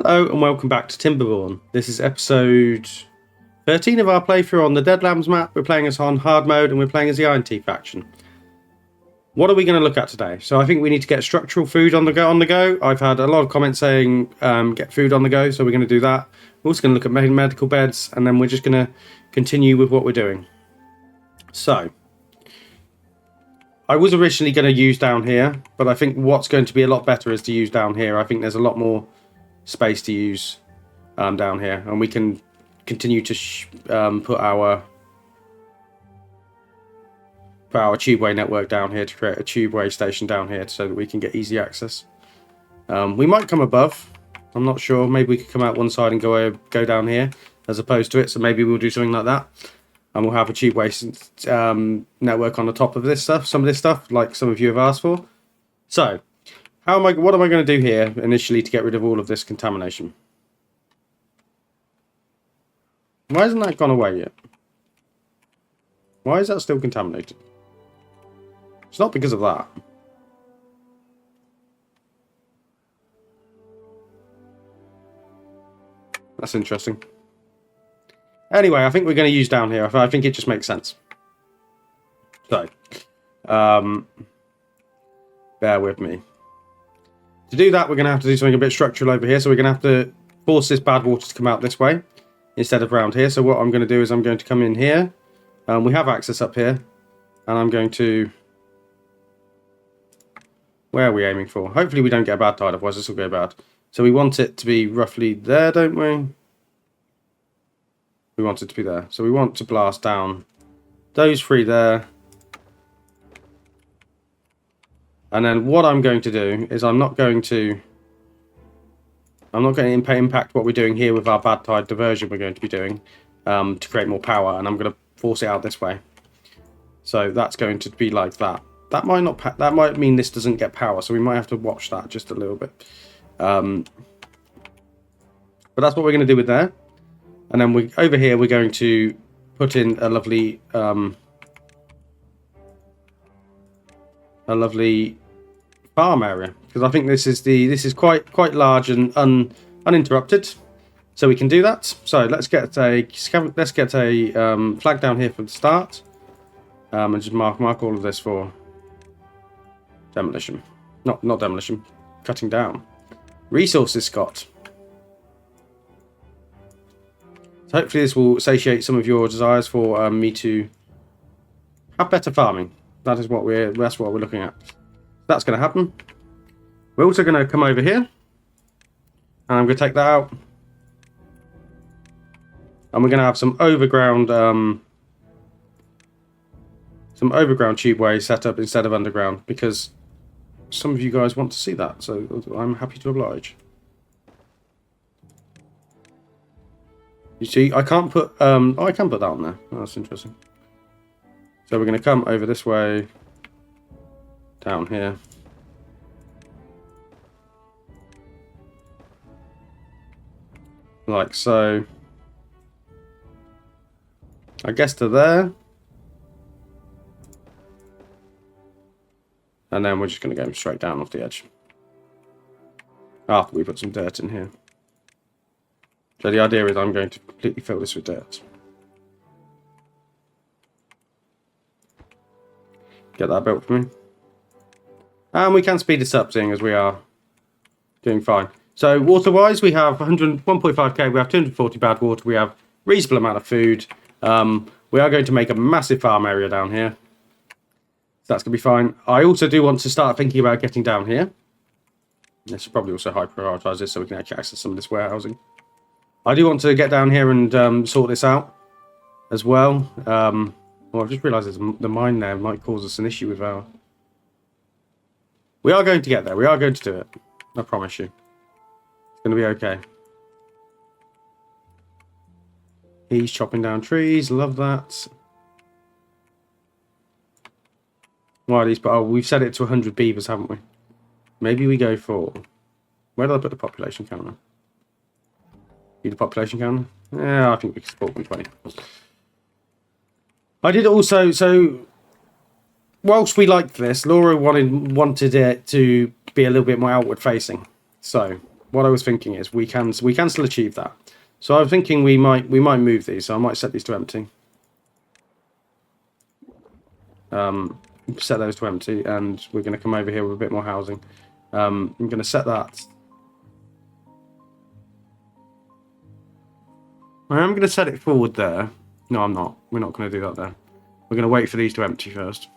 Hello and welcome back to Timberborn. This is episode 13 of our playthrough on the Deadlands map. We're playing as on hard mode and we're playing as the Ironteeth faction. What are we going to look at today? So I think we need to get structural food on the go. I've had a lot of comments saying get food on the go, so we're going to do that. We're also going to look at medical beds, and then we're just going to continue with what we're doing. So I was originally going to use down here, but I think what's going to be a lot better is to use down here. I think there's a lot more space to use down here, and we can continue to put our tubeway network down here to create a tubeway station down here so that we can get easy access. We might come above. I'm not sure. Maybe we could come out one side and go down here as opposed to it. So maybe we'll do something like that, and we'll have a tubeway network on the top of this stuff. Some of this stuff, like some of you have asked for. So what am I going to do here initially to get rid of all of this contamination? Why hasn't that gone away yet? Why is that still contaminated? It's not because of that. That's interesting. Anyway, I think we're going to use down here. I think it just makes sense. So, bear with me. To do that, we're going to have to do something a bit structural over here. So we're going to have to force this Badwater to come out this way instead of around here. So what I'm going to do is I'm going to come in here. We have access up here. And I'm going to... Where are we aiming for? Hopefully we don't get a bad tide, otherwise this will go bad. So we want it to be roughly there, don't we? We want it to be there. So we want to blast down those three there. And then what I'm going to do is I'm not going to impact what we're doing here with our bad tide diversion we're going to be doing to create more power, and I'm going to force it out this way. So that's going to be like that. That might mean this doesn't get power, so we might have to watch that just a little bit. But that's what we're going to do with there. And then over here we're going to put in a lovely farm area, because I think this is quite large and uninterrupted, so we can do that. So let's get a flag down here from the start, and just mark all of this for demolition. Not demolition, cutting down. Resources, Scott. So hopefully this will satiate some of your desires for me to have better farming. That's what we're looking at. That's going to happen. We're also going to come over here, and I'm going to take that out, and we're going to have some overground tubeway set up instead of underground, because some of you guys want to see that, so I'm happy to oblige. You see, I can't put I can put that on there. Oh, that's interesting. So we're going to come over this way, down here. Like so. I guess to there. And then we're just going to go straight down off the edge. After we put some dirt in here. So the idea is I'm going to completely fill this with dirt. Get that built for me. And we can speed this up, seeing as we are doing fine. So water-wise, we have 101.5k, we have 240 bad water, we have reasonable amount of food. We are going to make a massive farm area down here. So that's going to be fine. I also do want to start thinking about getting down here. This will probably also high prioritize this so we can actually access some of this warehousing. I do want to get down here and sort this out as well. Well, I've just realised the mine there might cause us an issue with our... We are going to get there. We are going to do it. I promise you. It's going to be okay. He's chopping down trees. Love that. Why are these... Oh, we've set it to 100 beavers, haven't we? Maybe we go for... Where did I put the population counter? The population counter? Yeah, I think we can support 120. I did also... So, whilst we liked this, Laura wanted it to be a little bit more outward facing. So, what I was thinking is we can still achieve that. So I'm thinking we might move these. So I might set these to empty. Set those to empty, and we're going to come over here with a bit more housing. I'm going to set that. I am going to set it forward there. No, I'm not. We're not going to do that there. We're going to wait for these to empty first.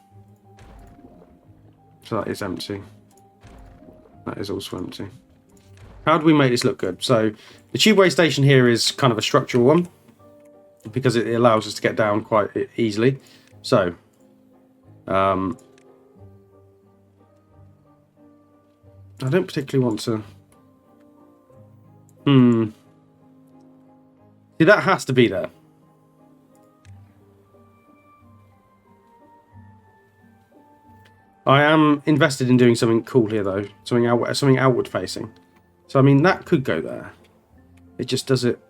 So that is empty. That is also empty. How do we make this look good? So the tubeway station here is kind of a structural one because it allows us to get down quite easily. So I don't particularly want to. See, that has to be there. I am invested in doing something cool here, though. Something outward facing. So, I mean, that could go there. It just does it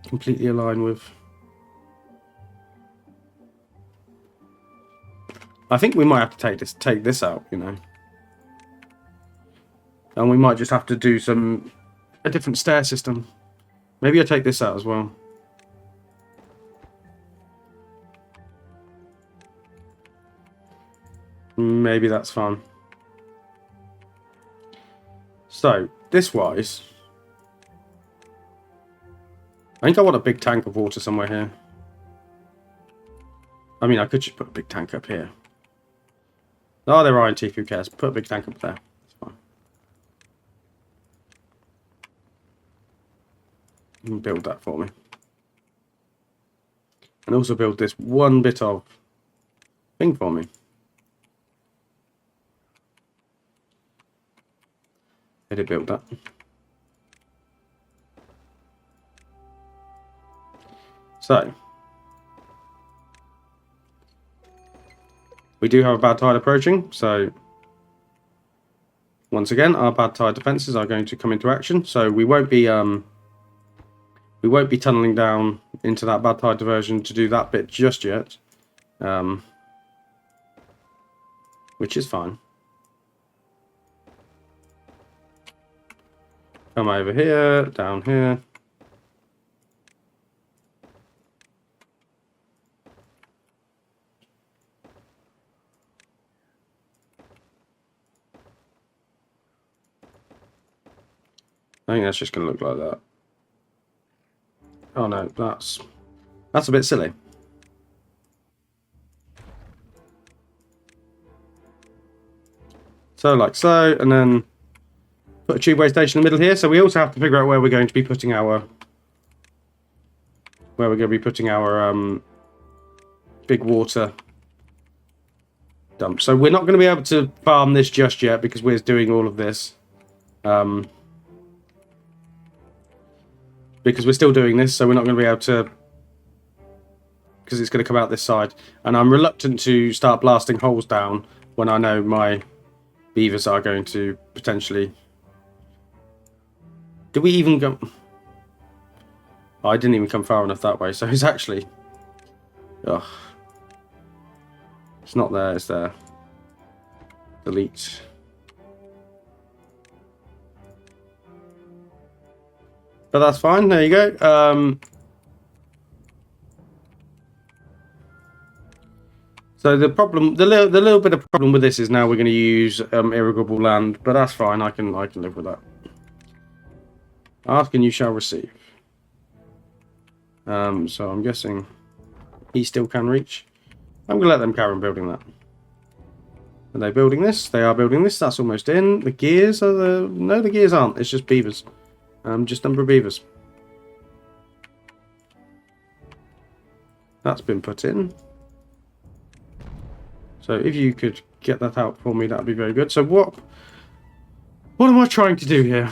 completely align with... I think we might have to take this out, you know. And we might just have to do a different stair system. Maybe I'll take this out as well. Maybe that's fine. So, this wise, I think I want a big tank of water somewhere here. I mean, I could just put a big tank up here. Oh, they're Ironteeth, who cares? Put a big tank up there. That's fine. You can build that for me. And also build this one bit of thing for me. I did build that. So, we do have a bad tide approaching, so once again our bad tide defenses are going to come into action. So we won't be tunneling down into that bad tide diversion to do that bit just yet, which is fine. Come over here, down here. I think that's just going to look like that. Oh no, that's a bit silly. So like so, and then put a tubeway station in the middle here. So we also have to figure out where we're going to be putting our big water dump. So we're not going to be able to farm this just yet because we're doing all of this. Because we're still doing this, so we're not going to be able to, because it's going to come out this side. And I'm reluctant to start blasting holes down when I know my beavers are going to potentially... Did we even go... Oh, I didn't even come far enough that way, so it's actually... Ugh. It's not there, it's there. Delete. But that's fine, there you go. So the problem, the little bit of problem with this is now we're going to use irrigable land, but that's fine, I can live with that. Ask and you shall receive. So I'm guessing he still can reach. I'm going to let them carry on building that. Are they building this? They are building this. That's almost in. The gears are the... No, the gears aren't. It's just beavers. Just number of beavers. That's been put in. So if you could get that out for me, that would be very good. So what am I trying to do here?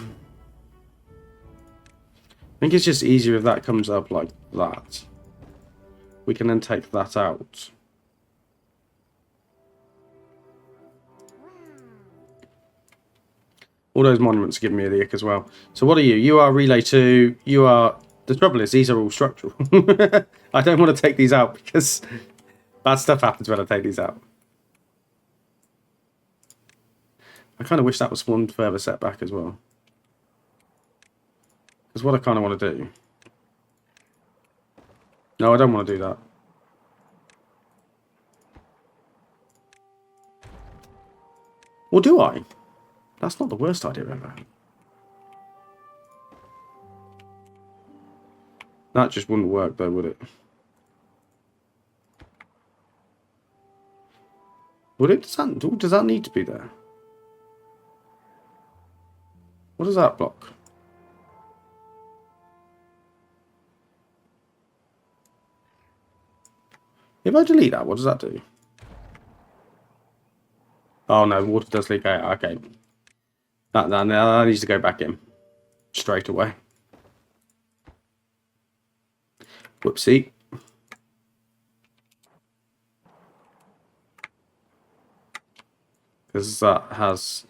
I think it's just easier if that comes up like that. We can then take that out. All those monuments give me the ick as well. So what are you? You are relay 2. You are... The trouble is, these are all structural. I don't want to take these out because bad stuff happens when I take these out. I kind of wish that was one further setback as well. That's what I kind of want to do. No, I don't want to do that. Or do I? That's not the worst idea ever. That just wouldn't work though, would it? Would it? Does that need to be there? What does that block? If I delete that, what does that do? Oh no, water does leak out. Okay. That needs to go back in. Straight away. Whoopsie. Because that has...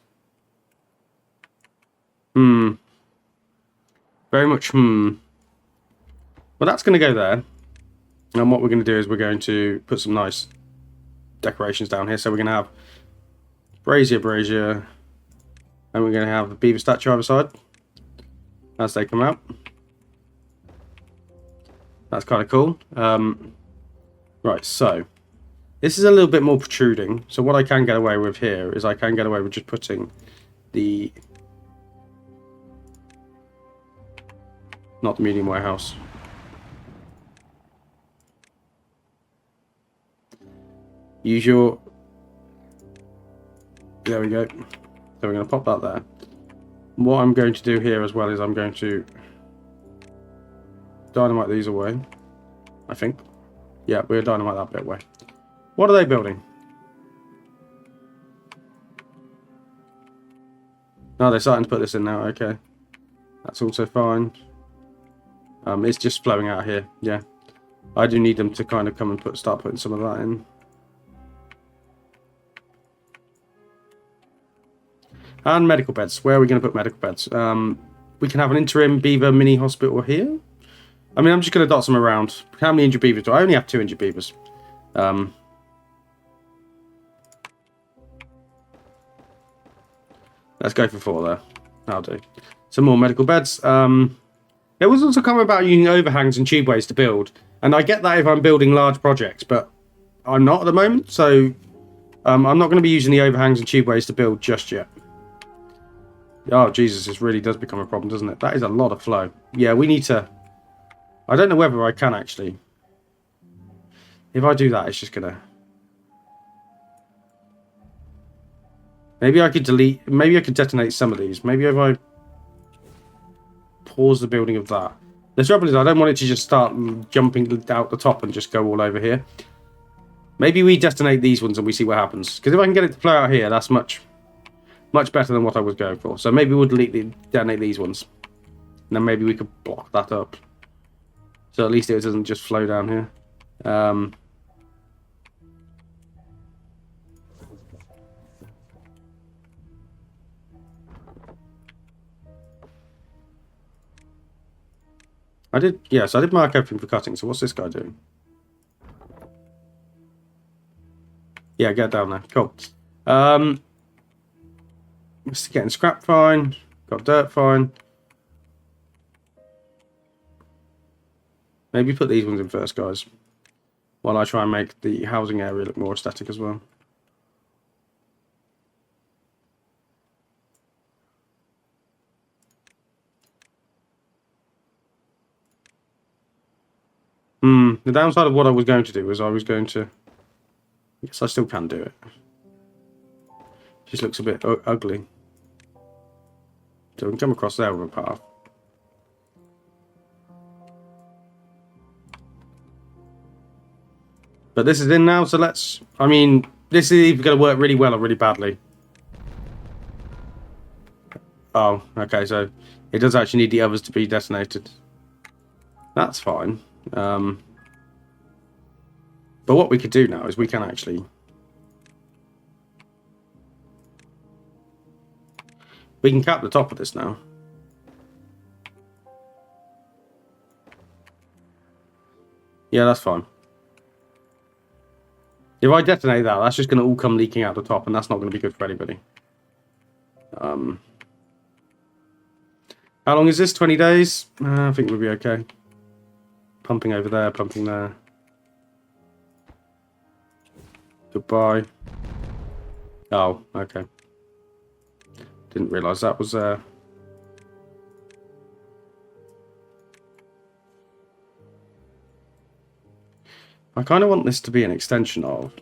Very much Well, that's going to go there. And what we're going to do is we're going to put some nice decorations down here. So we're going to have brazier, and we're going to have the beaver statue either side as they come out. That's kind of cool. Right, so this is a little bit more protruding. So what I can get away with here is I can get away with just putting the... not the medium warehouse. Use your... There we go. So we're going to pop that there. What I'm going to do here as well is I'm going to dynamite these away. I think. Yeah, we'll dynamite that bit away. What are they building? Oh, they're starting to put this in now. Okay. That's also fine. It's just flowing out here. Yeah. I do need them to kind of come and start putting some of that in. And medical beds. Where are we going to put medical beds? We can have an interim beaver mini hospital here. I mean, I'm just going to dot some around. How many injured beavers do I only have 2 injured beavers? Let's go for 4 there. That'll do. Some more medical beds. There was also comment about using overhangs and tubeways to build. And I get that if I'm building large projects, but I'm not at the moment. So I'm not going to be using the overhangs and tubeways to build just yet. Oh, Jesus, this really does become a problem, doesn't it? That is a lot of flow. Yeah, we need to... I don't know whether I can, actually. If I do that, it's just going to... Maybe I could delete... Maybe I could detonate some of these. Maybe if I pause the building of that. The trouble is, I don't want it to just start jumping out the top and just go all over here. Maybe we detonate these ones and we see what happens. Because if I can get it to flow out here, that's much better than what I was going for. So maybe we'll detonate these ones. And then maybe we could block that up. So at least it doesn't just flow down here. I did mark everything for cutting. So what's this guy doing? Yeah, get down there. Cool. Just getting scrap fine. Got dirt fine. Maybe put these ones in first, guys. While I try and make the housing area look more aesthetic as well. The downside of what I was going to do was I was going to... Yes, I still can do it. Just looks a bit ugly. So we can come across there with a path. But this is in now, so let's... I mean, this is either going to work really well or really badly. Oh, okay, so it does actually need the others to be detonated. That's fine. But what we could do now is we can actually... We can cap the top of this now. Yeah, that's fine. If I detonate that, that's just going to all come leaking out the top, and that's not going to be good for anybody. How long is this? 20 days? I think we'll be okay. Pumping over there, pumping there. Goodbye. Oh, okay. Didn't realise that was there. I kind of want this to be an extension of...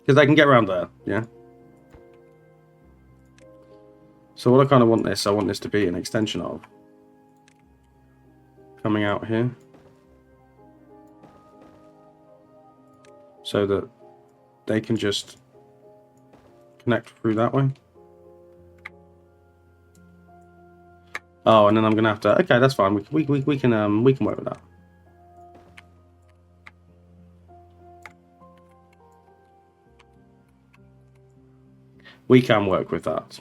Because they can get around there, yeah? So what I kind of want this, I want this to be an extension of. Coming out here. So that they can just connect through that way. Oh, and then I'm gonna have to. Okay, that's fine. We can work with that. We can work with that.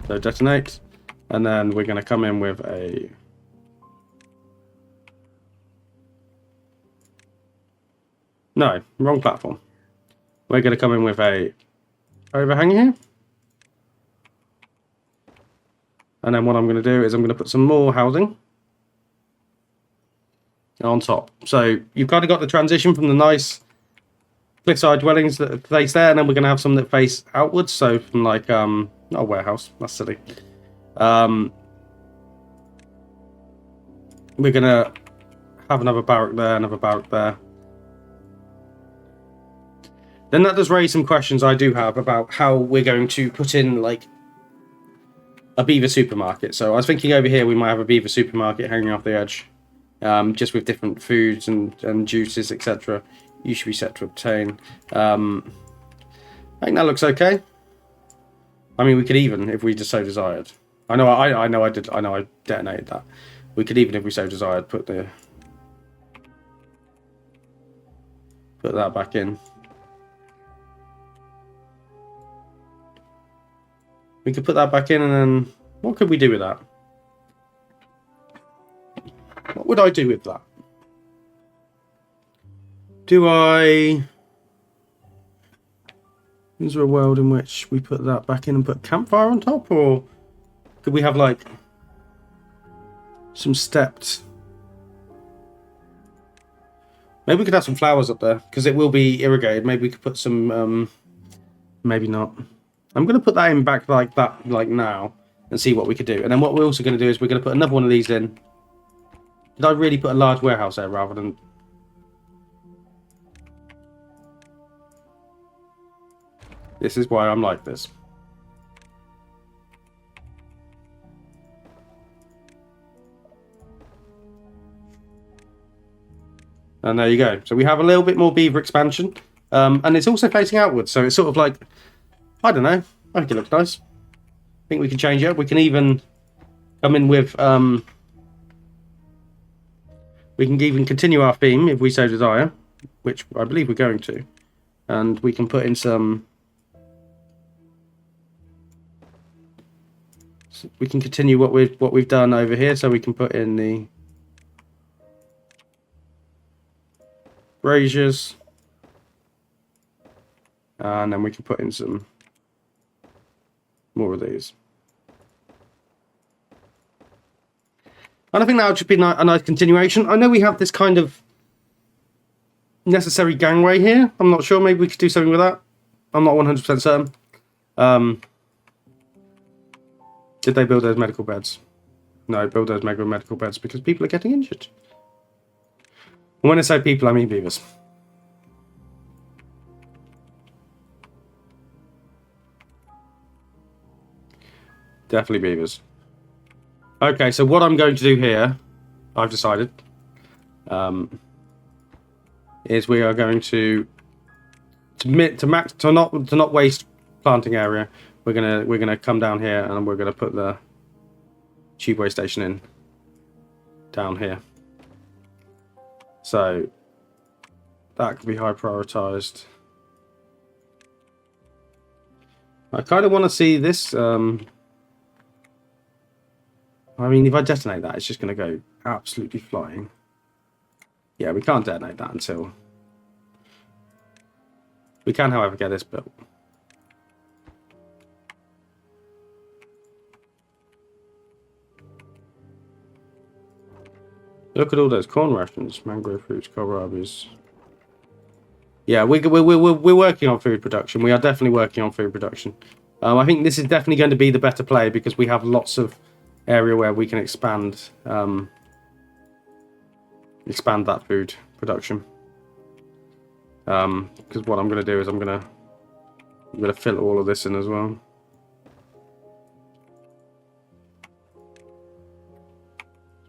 So detonate, and then we're gonna come in with a. No, wrong platform. We're gonna come in with a overhang here. And then what I'm going to do is I'm going to put some more housing on top. So you've kind of got the transition from the nice cliffside dwellings that are placed there, and then we're going to have some that face outwards. So from like, not a warehouse, that's silly. We're going to have another barrack there, another barrack there. Then that does raise some questions I do have about how we're going to put in like a beaver supermarket. So I was thinking over here we might have a beaver supermarket hanging off the edge, just with different foods and juices, etc. You should be set to obtain. I think that looks okay. I mean, we could even, if we just so desired. I know I detonated that. We could even, if we so desired, put that back in. We could put that back in, and then what could we do with that? What would I do with that? Is there a world in which we put that back in and put campfire on top? Or could we have like some stepped... Maybe we could have some flowers up there, because it will be irrigated. Maybe we could put some... maybe not. I'm going to put that in back like that, like now, and see what we could do. And then what we're also going to do is we're going to put another one of these in. Did I really put a large warehouse there rather than... This is why I'm like this. And there you go. So we have a little bit more beaver expansion. And it's also facing outwards. So it's sort of like... I don't know. I think it looks nice. I think we can change it up. We can even come in with... we can even continue our theme if we so desire, which I believe we're going to. And we can put in some... So we can continue what we've done over here. So we can put in the... braziers. And then we can put in some... more of these. And I think that would just be a nice continuation. I know we have this kind of necessary gangway here. I'm not sure. Maybe we could do something with that. I'm not 100% certain. Did they build those medical beds? No, build those medical beds because people are getting injured. And when I say people, I mean beavers. Definitely beavers. Okay, so what I'm going to do here, I've decided, is we are going to not waste planting area. We're gonna come down here and we're gonna put the tubeway station in down here. So that can be high prioritized. I kind of want to see this. I mean, if I detonate that, it's just going to go absolutely flying. Yeah, we can't detonate that until... We can, however, get this built. Look at all those corn rations, mangrove fruits, kohlrabies. Yeah, we're working on food production. We are definitely working on food production. I think this is definitely going to be the better play because we have lots of area where we can expand that food production. Because what I'm going to do is I'm going to fill all of this in as well.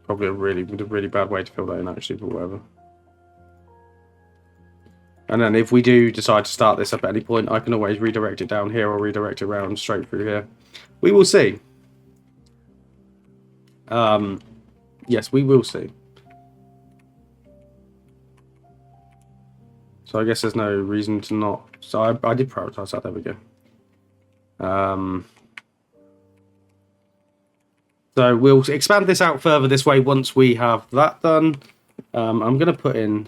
Probably a really bad way to fill that in actually, but whatever. And then if we do decide to start this up at any point, I can always redirect it down here or redirect it around straight through here. We will see. Yes, we will see. So I guess there's no reason to not. So I did prioritize that. There we go. So we'll expand this out further this way once we have that done. I'm going to put in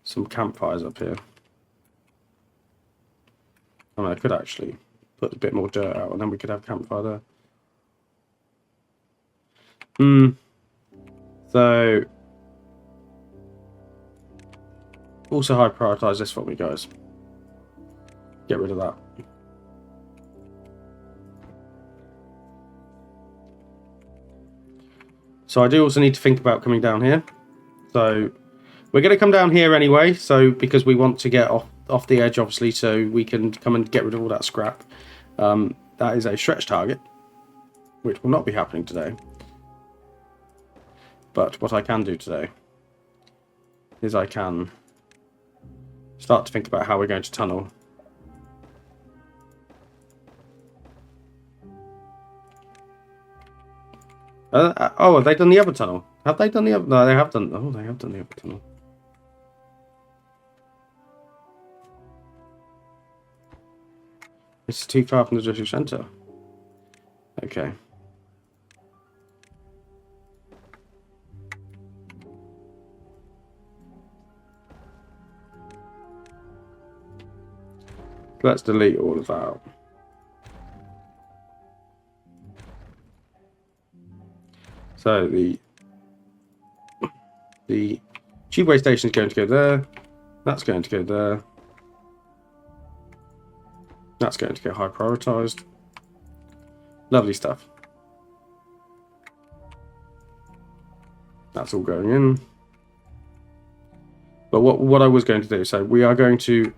some campfires up here. I mean, I could actually put a bit more dirt out and then we could have a campfire there. So also high prioritize this for me, guys. Get rid of that. So I do also need to think about coming down here. So we're going to come down here anyway. So because we want to get off the edge, obviously, so we can come and get rid of all that scrap. That is a stretch target, which will not be happening today. But what I can do today is I can start to think about how we're going to tunnel. Oh, have they done the other tunnel? Have they done the other? No, they have done. Oh, they have done the other tunnel. It's too far from the district centre. Okay. Let's delete all of that. So the tubeway station is going to go there. That's going to go there. That's going to get high prioritized. Lovely stuff. That's all going in. But what I was going to do, so we are going to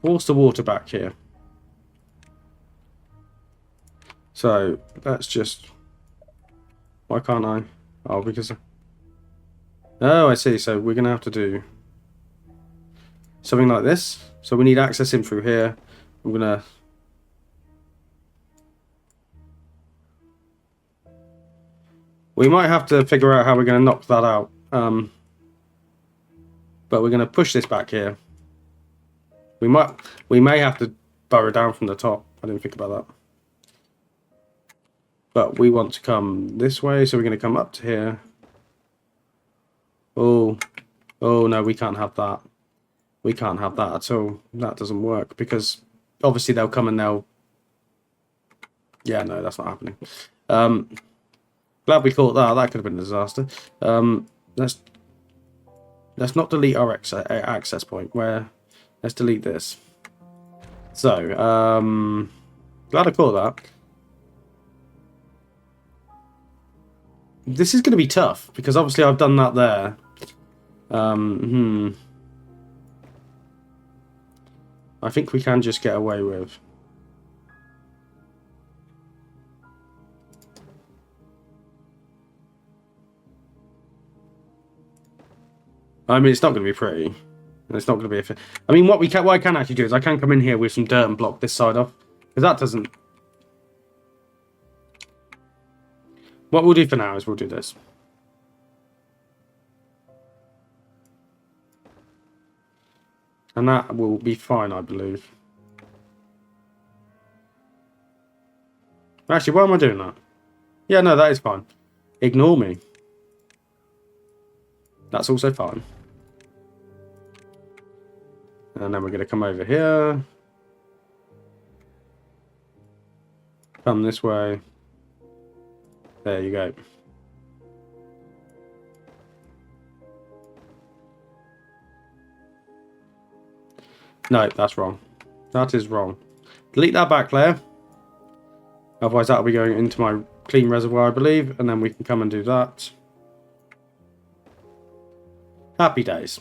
force the water back here. So let's just. Why can't I? Oh, because. Oh, I see. So we're going to have to do something like this. So we need access in through here. I'm going to. We might have to figure out how we're going to knock that out. But we're going to push this back here. We may have to burrow down from the top. I didn't think about that. But we want to come this way, so we're going to come up to here. Oh no, we can't have that. We can't have that at all. That doesn't work because obviously they'll come and they'll. Yeah, no, that's not happening. Glad we caught that. That could have been a disaster. Let's not delete our access point. Let's delete this. So, glad I caught that. This is going to be tough because obviously I've done that there. I think we can just get away with. I mean, it's not going to be pretty. And it's not going to be. I mean, what I can actually do is I can come in here with some dirt and block this side off because that doesn't. What we'll do for now is we'll do this. And that will be fine, I believe. Actually, why am I doing that? Yeah, no, that is fine. Ignore me. That's also fine. And then we're going to come over here. Come this way. There you go. No, that's wrong. That is wrong. Delete that back layer. Otherwise that'll be going into my clean reservoir, I believe. And then we can come and do that. Happy days.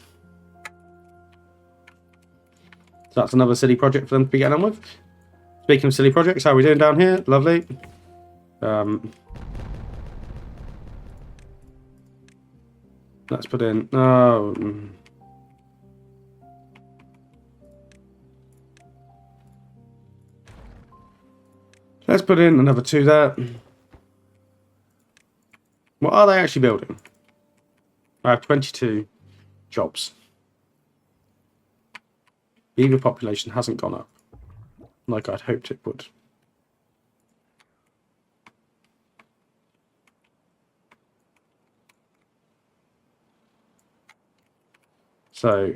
So that's another silly project for them to be getting on with. Speaking of silly projects, how are we doing down here? Lovely. Let's put in... Oh... Let's put in another 2 there. What are they actually building? I have 22 jobs. Beaver population hasn't gone up like I'd hoped it would. So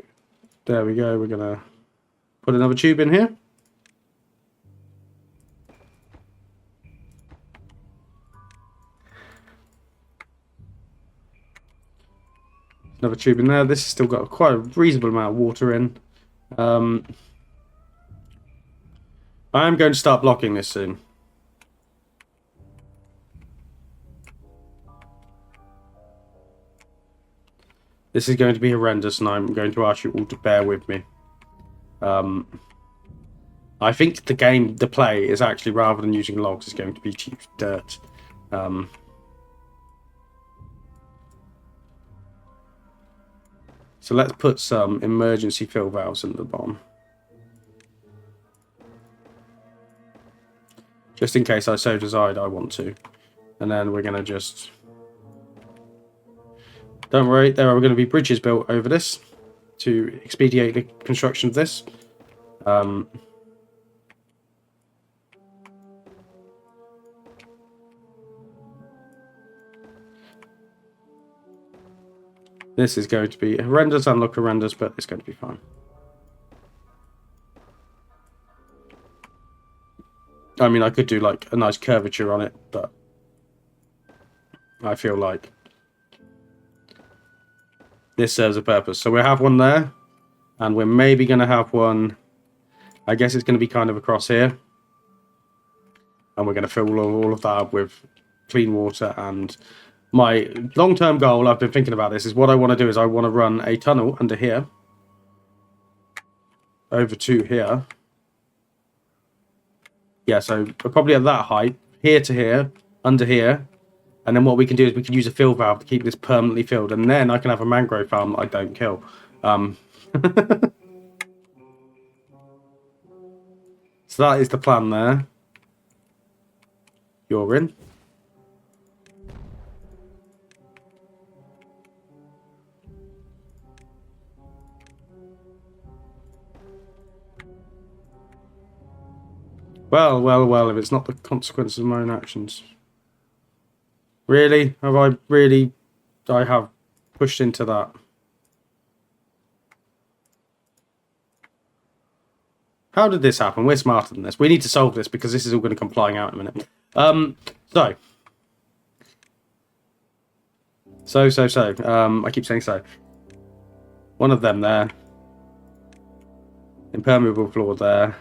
there we go. We're going to put another tube in here. Another tube in there. This has still got quite a reasonable amount of water in. I am going to start blocking this soon. This is going to be horrendous, and I'm going to ask you all to bear with me. I think the play is actually, rather than using logs, is going to be to use dirt. So let's put some emergency fill valves in the bottom. Just in case I so desired I want to. And then we're going to just... Don't worry, there are going to be bridges built over this to expedite the construction of this. This is going to be horrendous and look horrendous, but it's going to be fine. I mean, I could do like a nice curvature on it, but I feel like this serves a purpose. So we'll have one there, and we're maybe going to have one, I guess it's going to be kind of across here. And we're going to fill all of that up with clean water. And my long-term goal, I've been thinking about this, is what I want to do is I want to run a tunnel under here, over to here. Yeah, so probably at that height, here to here, under here. And then what we can do is we can use a fill valve to keep this permanently filled. And then I can have a mangrove farm that I don't kill. So that is the plan there. You're in. Well, if it's not the consequences of my own actions. Really? I have pushed into that. How did this happen? We're smarter than this. We need to solve this because this is all going to come flying out in a minute. I keep saying so. One of them there. Impermeable floor there.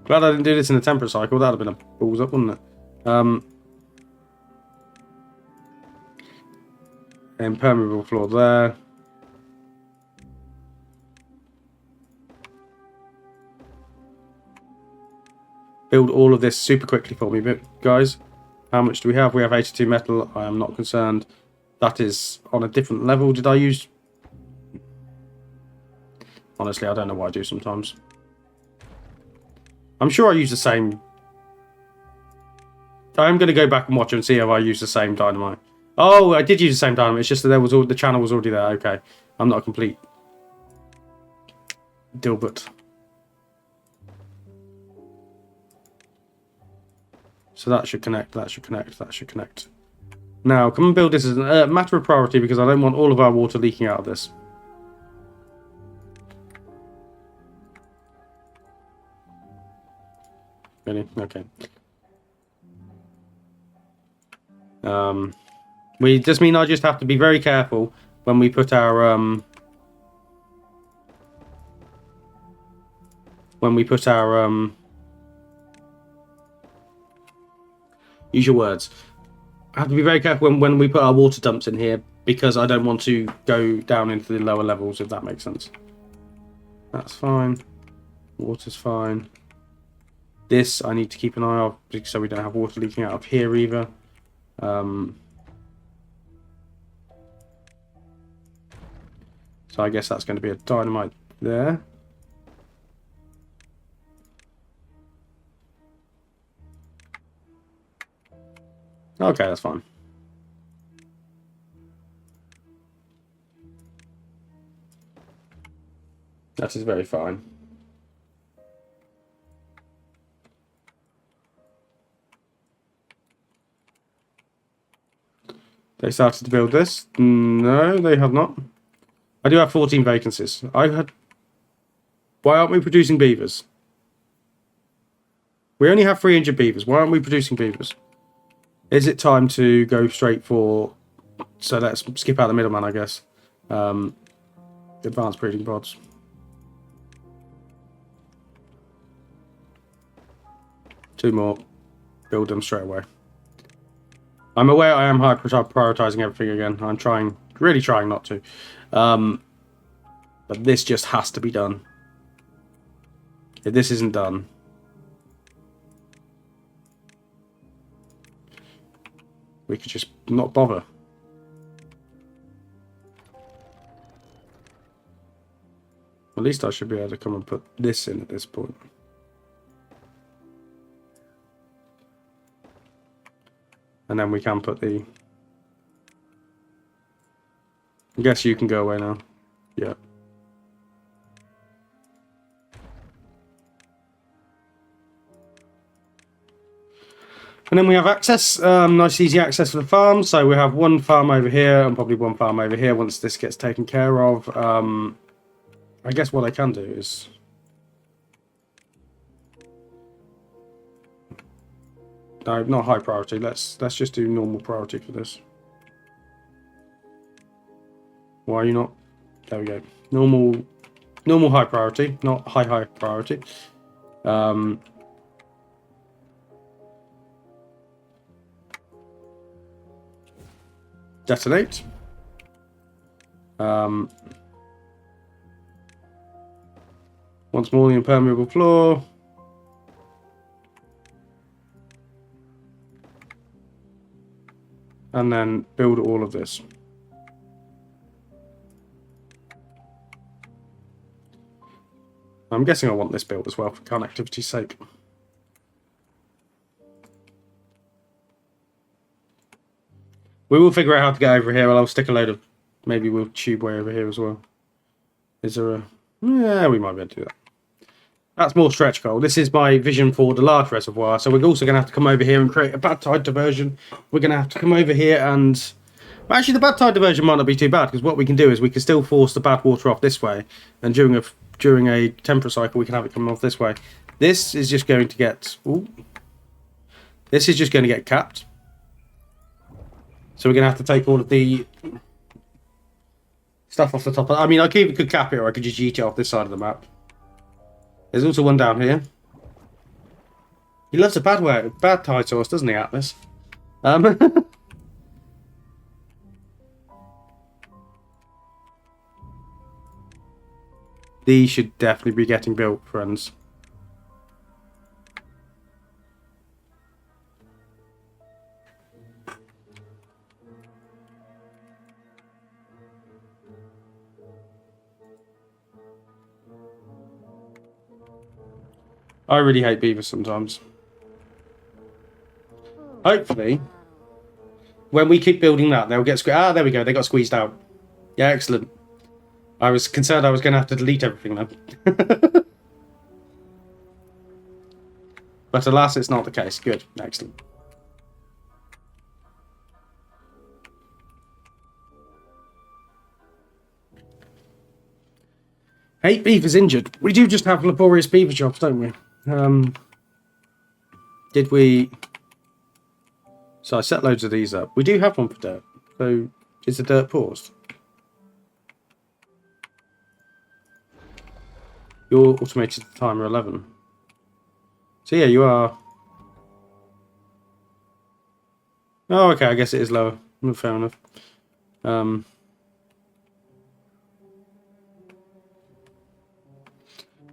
Glad I didn't do this in a temperate cycle. That would have been a balls up, wouldn't it? Impermeable floor there. Build all of this super quickly for me, guys. How much do we have? We have 82 metal. I am not concerned. That is on a different level. Did I use... Honestly, I don't know what I do sometimes. I'm sure I use the same... I'm going to go back and watch and see if I use the same dynamite. Oh, I did use the same dynamite. It's just that the channel was already there. Okay. I'm not a complete Dilbert. So that should connect, that should connect, that should connect. Now, come and build this as a matter of priority because I don't want all of our water leaking out of this. Really? Okay. We just mean I just have to be very careful when we put our use your words. I have to be very careful when we put our water dumps in here, because I don't want to go down into the lower levels, if that makes sense. That's fine. Water's fine. This I need to keep an eye on, so we don't have water leaking out of here either. So I guess that's going to be a dynamite there. Okay, that's fine. That is very fine. They started to build this? No, they have not. I do have 14 vacancies. Why aren't we producing beavers? We only have 300 beavers. Why aren't we producing beavers? Is it time to go straight for... So let's skip out the middleman, I guess. Advanced breeding pods. Two more. Build them straight away. I'm aware I am prioritizing everything again. I'm trying, really trying not to. But this just has to be done. If this isn't done... we could just not bother. At least I should be able to come and put this in at this point. And then we can put the... I guess you can go away now. Yeah. And then we have access, nice easy access to the farm. So we have one farm over here and probably one farm over here once this gets taken care of. I guess what I can do is... No, not high priority. Let's just do normal priority for this. Why are you not? There we go. Normal high priority, not high priority. Detonate. Once more, the impermeable floor. And then build all of this. I'm guessing I want this built as well for connectivity's sake. We will figure out how to get over here. Well, I'll stick a load of... Maybe we'll tubeway over here as well. Is there a... Yeah, we might be able to do that. That's more stretch goal. This is my vision for the large reservoir. So we're also going to have to come over here and create a bad tide diversion. We're going to have to come over here and... Well, actually, the bad tide diversion might not be too bad, because what we can do is we can still force the bad water off this way. And during a temperate cycle, we can have it coming off this way. This is just going to get... Ooh, this is just going to get capped. So we're going to have to take all of the stuff off the top. I mean, I could cap it, or I could just yeet it off this side of the map. There's also one down here. He loves a bad tide source, doesn't he, Atlas? These should definitely be getting built, friends. I really hate beavers sometimes. Hopefully, when we keep building that, they'll get squeezed. Ah, there we go. They got squeezed out. Yeah, excellent. I was concerned I was going to have to delete everything now. But alas, it's not the case. Good. Excellent. Eight beavers injured. We do just have laborious beaver jobs, don't we? Did we... So I set loads of these up. We do have one for dirt. So is the dirt paused? You're automated timer 11. So yeah, you are... Oh, okay, I guess it is lower. Fair enough.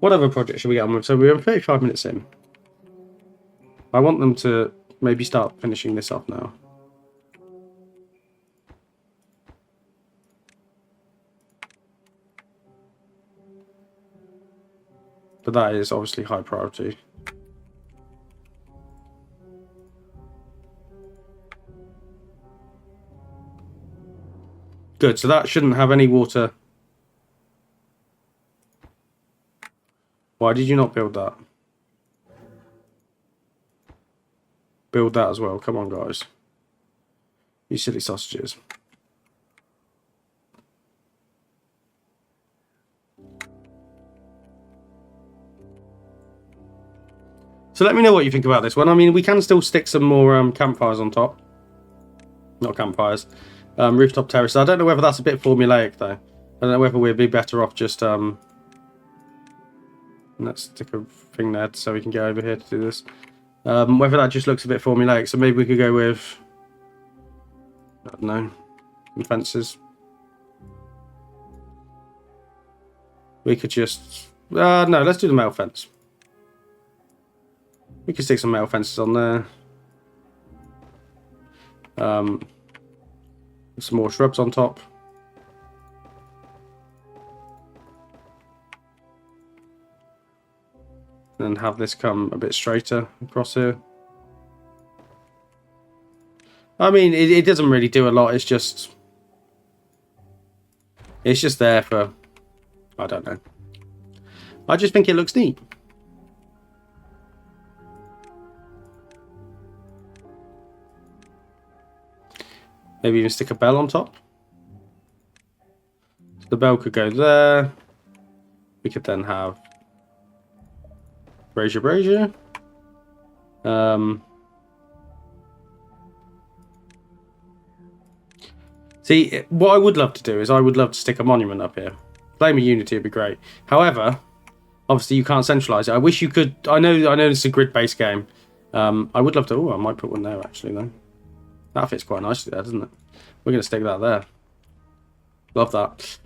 What other project should we get on with? So we're 35 minutes in. I want them to maybe start finishing this off now. But that is obviously high priority. Good, so that shouldn't have any water. Why did you not build that? Build that as well. Come on, guys. You silly sausages. So let me know what you think about this one. I mean, we can still stick some more campfires on top. Not campfires. Rooftop terrace. I don't know whether that's a bit formulaic, though. I don't know whether we'd be better off just... Let's stick a thing there so we can get over here to do this. Whether that just looks a bit formulaic. So maybe we could go with... I don't know. Some fences. We could just... no, let's do the metal fence. We could stick some metal fences on there. Some more shrubs on top. And have this come a bit straighter across here. I mean, it doesn't really do a lot. It's just there for... I don't know. I just think it looks neat. Maybe even stick a bell on top. So the bell could go there. We could then have brazier. See, what I would love to do is I would love to stick a monument up here. Flame of Unity would be great. However, obviously you can't centralize it. I wish you could. I know this is a grid-based game. I would love to. Oh, I might put one there actually though. That fits quite nicely there, doesn't it? We're going to stick that there. Love that.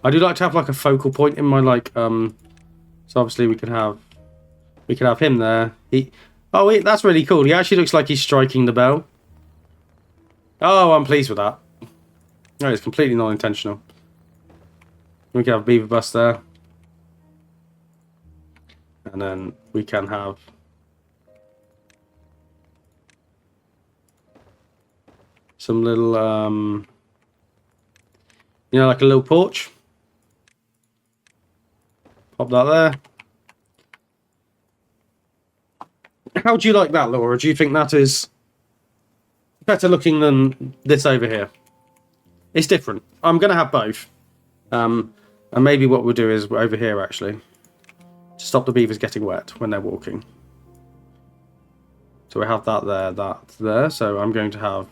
I do like to have like a focal point in my like. So obviously we could have him there. Oh, wait, that's really cool. He actually looks like he's striking the bell. Oh, I'm pleased with that. No, it's completely non-intentional. We can have a beaver bus there. And then we can have... some little, you know, like a little porch. Pop that there. How do you like that, Laura? Do you think that is better looking than this over here? It's different. I'm going to have both. And maybe what we'll do is over here, actually, to stop the beavers getting wet when they're walking. So we have that there. So I'm going to have...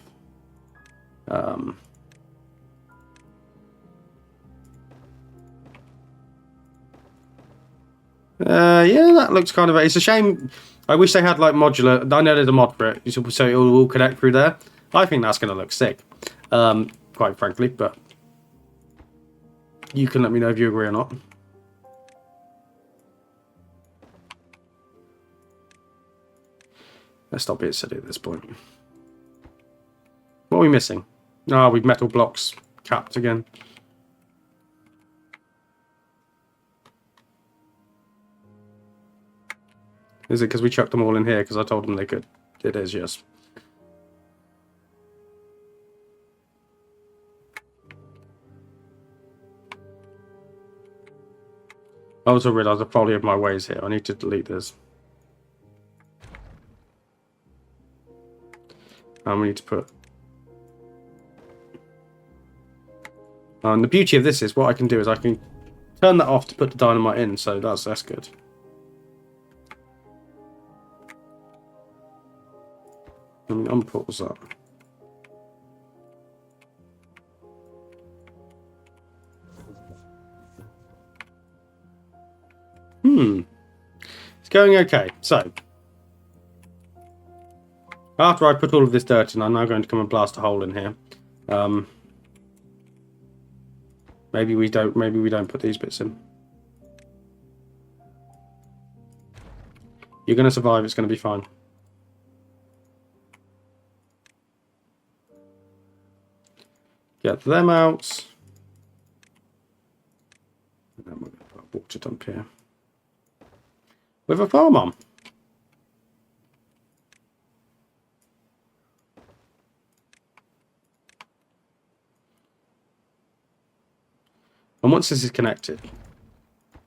yeah, that looks kind of... It's a shame. I wish they had like modular. I know there's a mod for it, so it will all connect through there. I think that's going to look sick, quite frankly. But you can let me know if you agree or not. Let's stop being silly at this point. What are we missing? Oh, we've metal blocks capped again. Is it because we chucked them all in here because I told them they could? It is, yes. I also realised I probably have my ways here. I need to delete this. And we need to put... And the beauty of this is what I can do is I can turn that off to put the dynamite in, so that's good. Let me unpause that. It's going okay. So, after I put all of this dirt in, I'm now going to come and blast a hole in here. Maybe we don't put these bits in. You're going to survive, it's going to be fine. Get them out. And then we're going to put a water dump here. With a farm on. And once this is connected,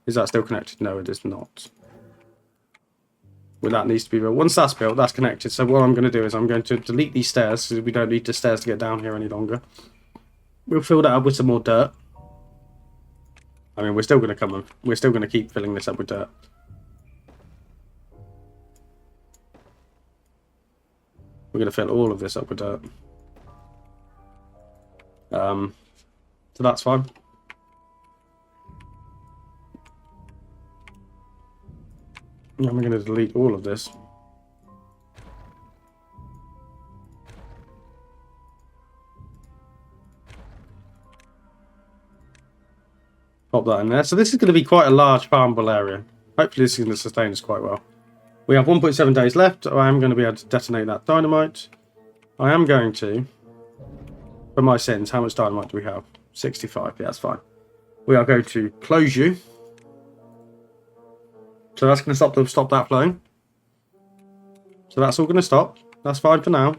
is that still connected? No, it is not. Well, that needs to be built. Once that's built, that's connected. So what I'm going to do is I'm going to delete these stairs because we don't need the stairs to get down here any longer. We'll fill that up with some more dirt. I mean, we're still going to keep filling this up with dirt. We're going to fill all of this up with dirt. So that's fine. And we're going to delete all of this. Pop that in there. So this is going to be quite a large farmable area. Hopefully this is going to sustain us quite well. We have 1.7 days left. I am going to be able to detonate that dynamite. I am going to, for my sins, how much dynamite do we have? 65. Yeah, that's fine. We are going to close you. So that's going to stop that flowing. So that's all going to stop. That's fine for now.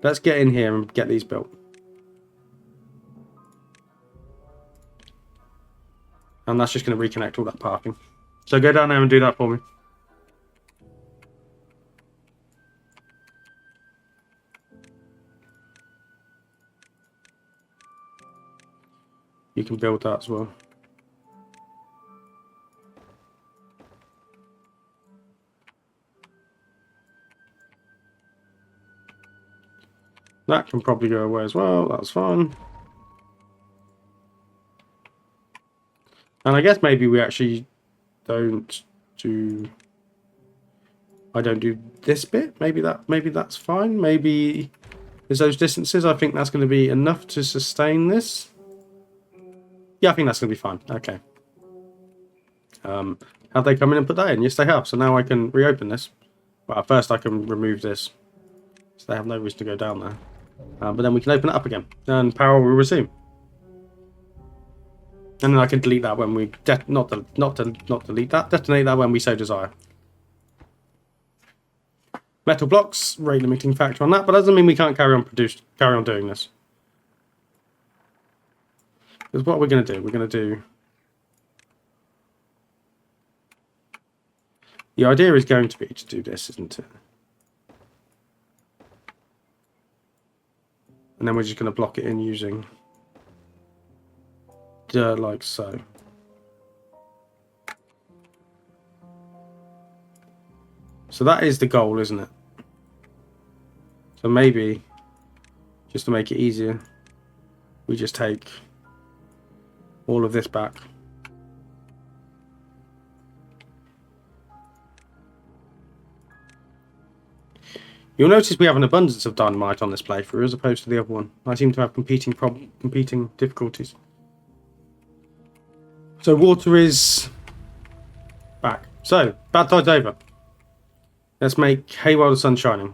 Let's get in here and get these built. And that's just going to reconnect all that parking. So go down there and do that for me. You can build that as well. That can probably go away as well. That's fine. And I guess maybe we actually don't do... I don't do this bit. Maybe that's fine. Maybe there's those distances. I think that's going to be enough to sustain this. Yeah, I think that's going to be fine. Okay. Have they come in and put that in? Yes, they have. So now I can reopen this. Well, first I can remove this. So they have no reason to go down there. But then we can open it up again. And power will resume. And then I can delete that when we... not delete that. Detonate that when we so desire. Metal blocks, rate limiting factor on that. But that doesn't mean we can't carry on doing this. Because what we're going to do... We're going to do... The idea is going to be to do this, isn't it? And then we're just going to block it in using dirt like so. So that is the goal, isn't it? So maybe, just to make it easier, we just take all of this back. You'll notice we have an abundance of dynamite on this playthrough as opposed to the other one. I seem to have competing difficulties. So water is back. So, bad tide's over. Let's make hay while the sun's shining.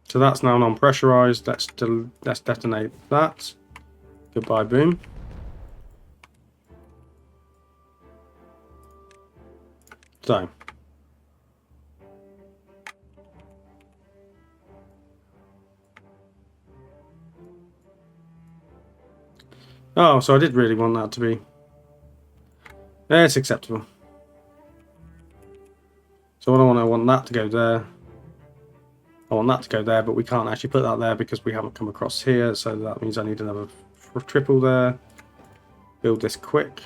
So that's now non-pressurized. Let's detonate that. Goodbye, boom. So. Oh, so I did really want that to be... It's acceptable. So I want that to go there. I want that to go there, but we can't actually put that there because we haven't come across here. So that means I need another triple there. Build this quick.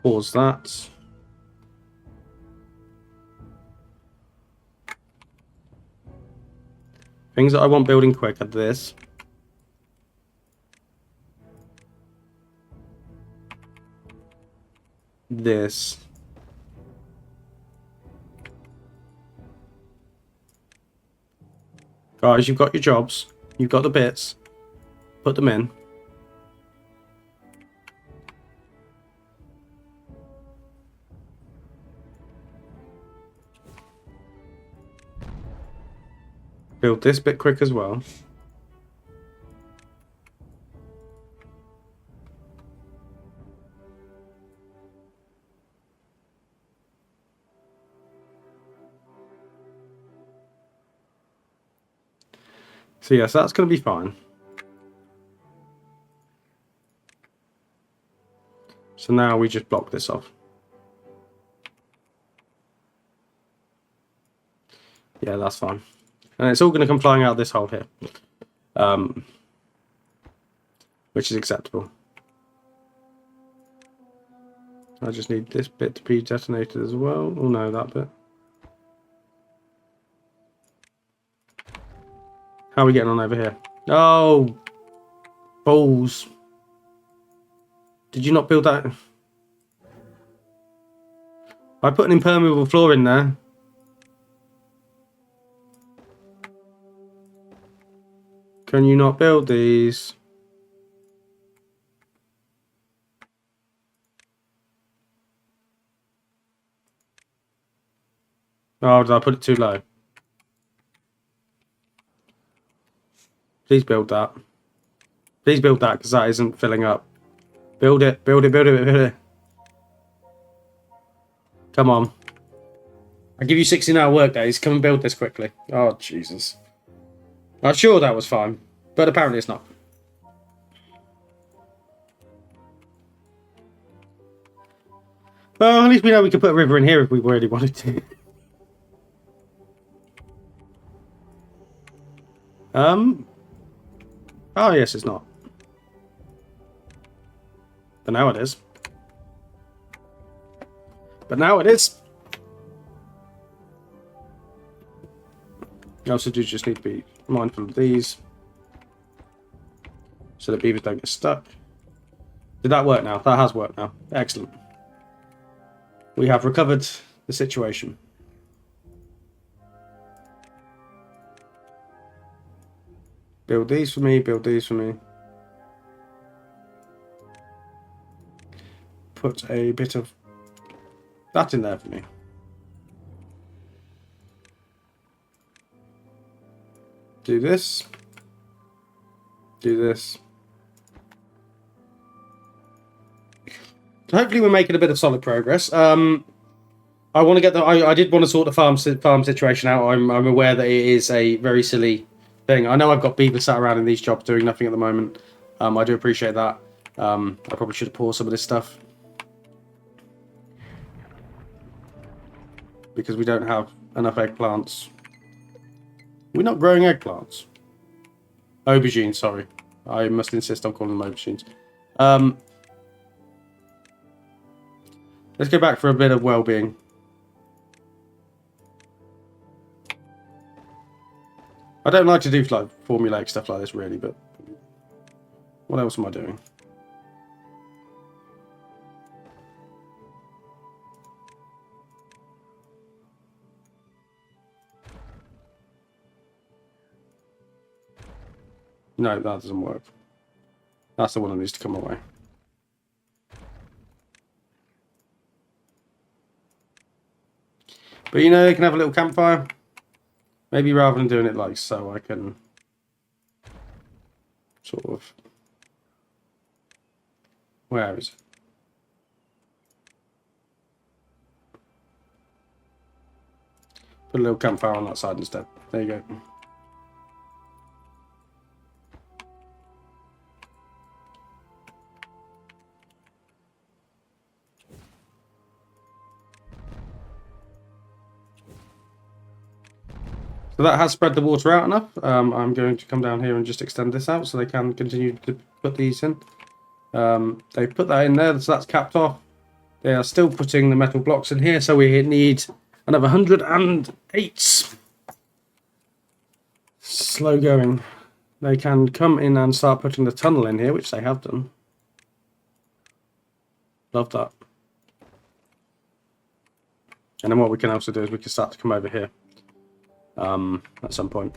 Pause that. Things that I want building quick are this. This. Guys, you've got your jobs. You've got the bits. Put them in. Build this bit quick as well. So yes, that's going to be fine. So now we just block this off. Yeah, that's fine. And it's all going to come flying out this hole here. Which is acceptable. I just need this bit to be detonated as well. Oh no, that bit. How are we getting on over here? Oh, balls. Did you not build that? I put an impermeable floor in there. Can you not build these? Oh, did I put it too low? Please build that. Please build that, because that isn't filling up. Build it, build it, build it, build it. Come on. I give you 16-hour work days. Come and build this quickly. Oh, Jesus. I'm sure that was fine, but apparently it's not. Well, at least we know we could put a river in here if we really wanted to. Oh, yes, it's not. But now it is. But now it is. You also do just need to be mindful of these, so that beavers don't get stuck. Did that work now? That has worked now. Excellent. We have recovered the situation. Build these for me, build these for me. Put a bit of that in there for me. Do this. Do this. Hopefully we're making a bit of solid progress. I want to get the. I did want to sort the farm situation out. I'm aware that it is a very silly thing. I know I've got beavers sat around in these jobs doing nothing at the moment. I do appreciate that. I probably should have paused some of this stuff because we don't have enough eggplants. We're not growing eggplants. Aubergines, sorry. I must insist on calling them aubergines. Let's go back for a bit of well-being. I don't like to do like formulaic stuff like this really, but what else am I doing? No, that doesn't work. That's the one that needs to come away. But you know, they can have a little campfire. Maybe rather than doing it like so, I can sort of... Where is it? Put a little campfire on that side instead. There you go. So that has spread the water out enough. I'm going to come down here and just extend this out so they can continue to put these in. They put that in there, so that's capped off. They are still putting the metal blocks in here, so we need another 108. Slow going. They can come in and start putting the tunnel in here, which they have done. Love that. And then what we can also do is we can start to come over here at some point.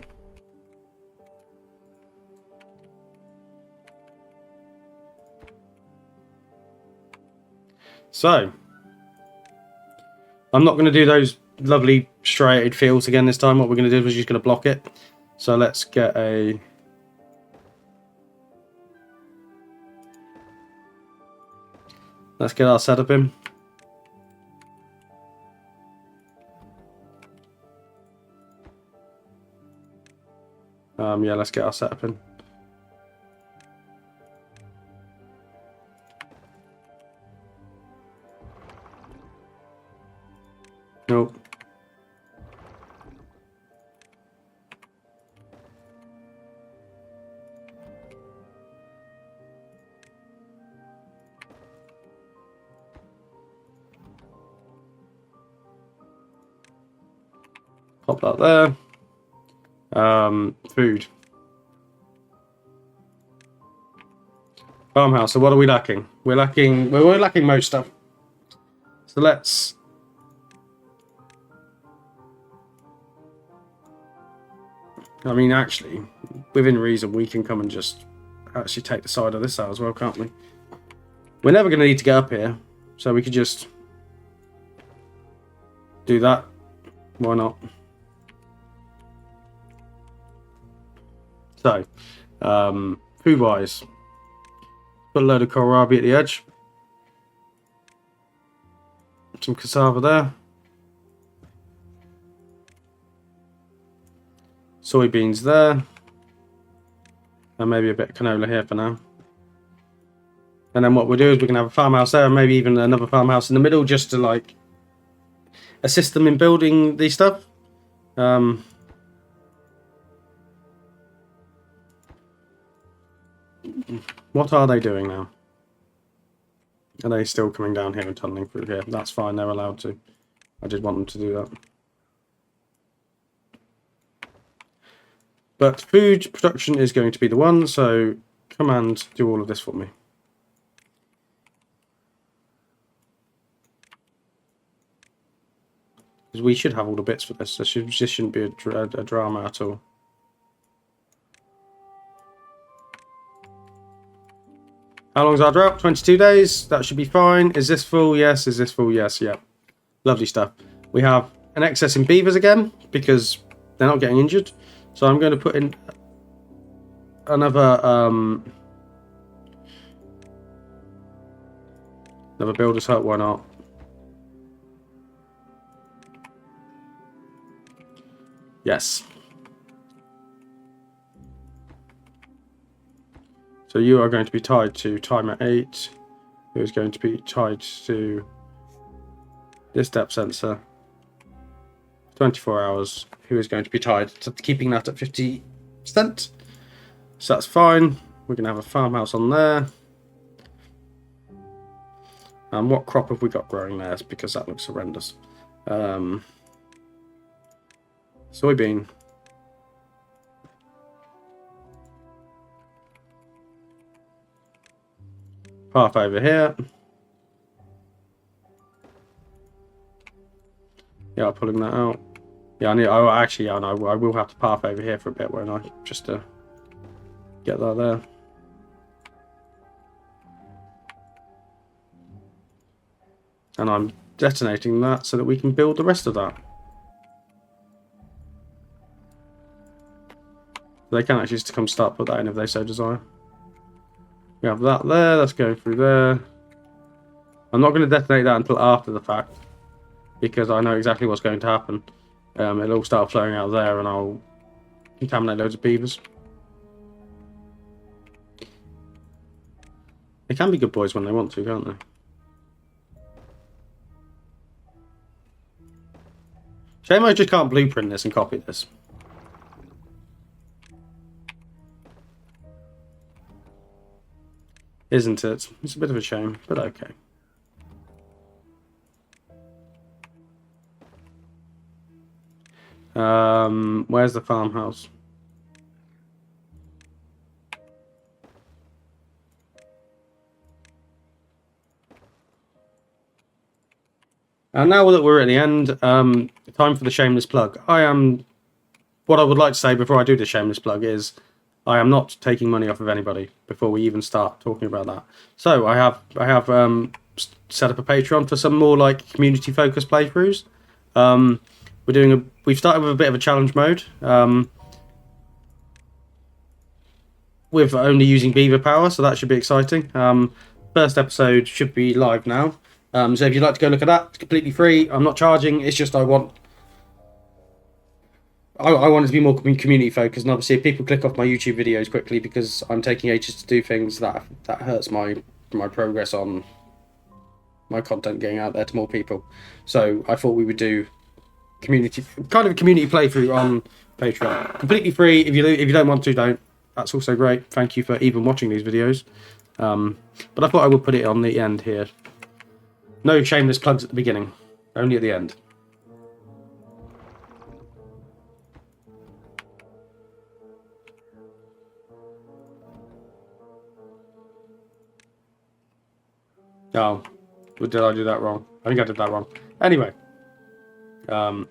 So, I'm not going to do those lovely striated fields again this time. What we're going to do is just going to block it. So let's get a... Let's get our setup in. Yeah, let's get our setup in. Nope. Pop that there. Food. Farmhouse. So what are we lacking? We're lacking most stuff. So let's... I mean, actually, within reason, we can come and just actually take the side of this out as well, can't we? We're never going to need to get up here, so we could just do that. Why not? So, food-wise, put a load of kohlrabi at the edge. Some cassava there. Soybeans there. And maybe a bit of canola here for now. And then what we'll do is we can have a farmhouse there and maybe even another farmhouse in the middle just to like assist them in building these stuff. What are they doing now? Are they still coming down here and tunneling through here? That's fine, they're allowed to. I did want them to do that. But food production is going to be the one, so come and do all of this for me. Because we should have all the bits for this. This shouldn't be a drama at all. How long is our drought? 22 days. That should be fine. Is this full? Yes. Is this full? Yes. Yeah. Lovely stuff. We have an excess in beavers again because they're not getting injured. So I'm going to put in another builder's hut. Why not? Yes. So you are going to be tied to timer 8. Who is going to be tied to this depth sensor. 24 hours. Who is going to be tied to keeping that at 50%. So that's fine. We're going to have a farmhouse on there. And what crop have we got growing there? Because that looks horrendous. Soybean. Path over here. Yeah, pulling that out. Yeah, I will have to path over here for a bit, won't I? Just to get that there. And I'm detonating that so that we can build the rest of that. They can actually just come start put that in if they so desire. We have that there, that's going through there. I'm not going to detonate that until after the fact, because I know exactly what's going to happen. It'll all start flowing out there and I'll contaminate loads of beavers. They can be good boys when they want to, can't they? Shame I just can't blueprint this and copy this. Isn't it? It's a bit of a shame, but okay. Where's the farmhouse? And now that we're at the end, time for the shameless plug. What I would like to say before I do the shameless plug is, I am not taking money off of anybody before we even start talking about that. So I have set up a Patreon for some more like community focused playthroughs. We've started with a bit of a challenge mode. With only using beaver power, so that should be exciting. First episode should be live now. So if you'd like to go look at that, it's completely free. I'm not charging. It's just I want it to be more community focused, and obviously if people click off my YouTube videos quickly because I'm taking ages to do things, that hurts my progress on my content getting out there to more people. So I thought we would do a community playthrough on Patreon, completely free. If you don't want to, don't. That's also great. Thank you for even watching these videos. But I thought I would put it on the end here. No shameless plugs at the beginning, only at the end. Oh, did I do that wrong? I think I did that wrong. Anyway, so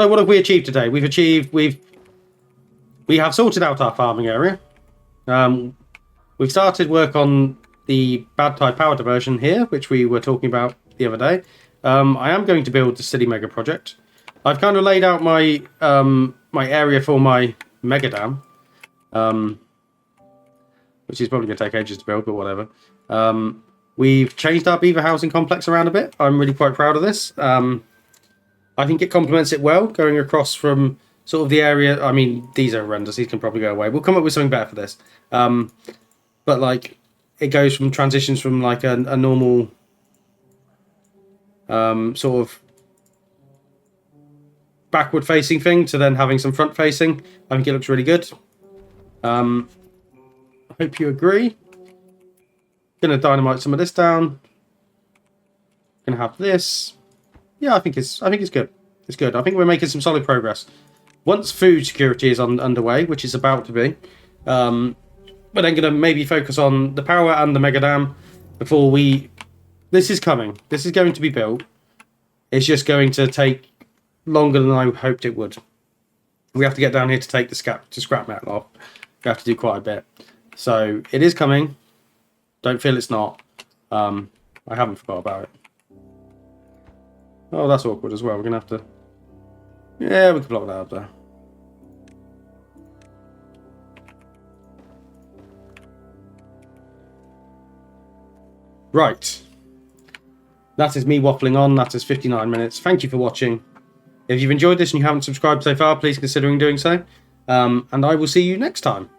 what have we achieved today? We have sorted out our farming area. We've started work on the bad type power diversion here, which we were talking about the other day. I am going to build the city mega project. I've kind of laid out my my area for my mega dam, which is probably going to take ages to build, but whatever. We've changed our beaver housing complex around a bit. I'm really quite proud of this. I think it complements it well, going across from sort of the area. I mean, these are horrendous. These can probably go away. We'll come up with something better for this. But like, it goes from transitions from like a normal sort of backward facing thing to then having some front facing. I think it looks really good. I hope you agree. Gonna dynamite some of this down. Gonna have this. Yeah, I think it's good. It's good. I think we're making some solid progress. Once food security is underway, which is about to be, we're then gonna maybe focus on the power and the mega dam before we. This is coming. This is going to be built. It's just going to take longer than I hoped it would. We have to get down here to take the scrap metal off. We have to do quite a bit. So it is coming. Don't feel it's not. I haven't forgot about it. Oh, that's awkward as well. We're going to have to... Yeah, we can block that up there. Right. That is me waffling on. That is 59 minutes. Thank you for watching. If you've enjoyed this and you haven't subscribed so far, please consider doing so. And I will see you next time.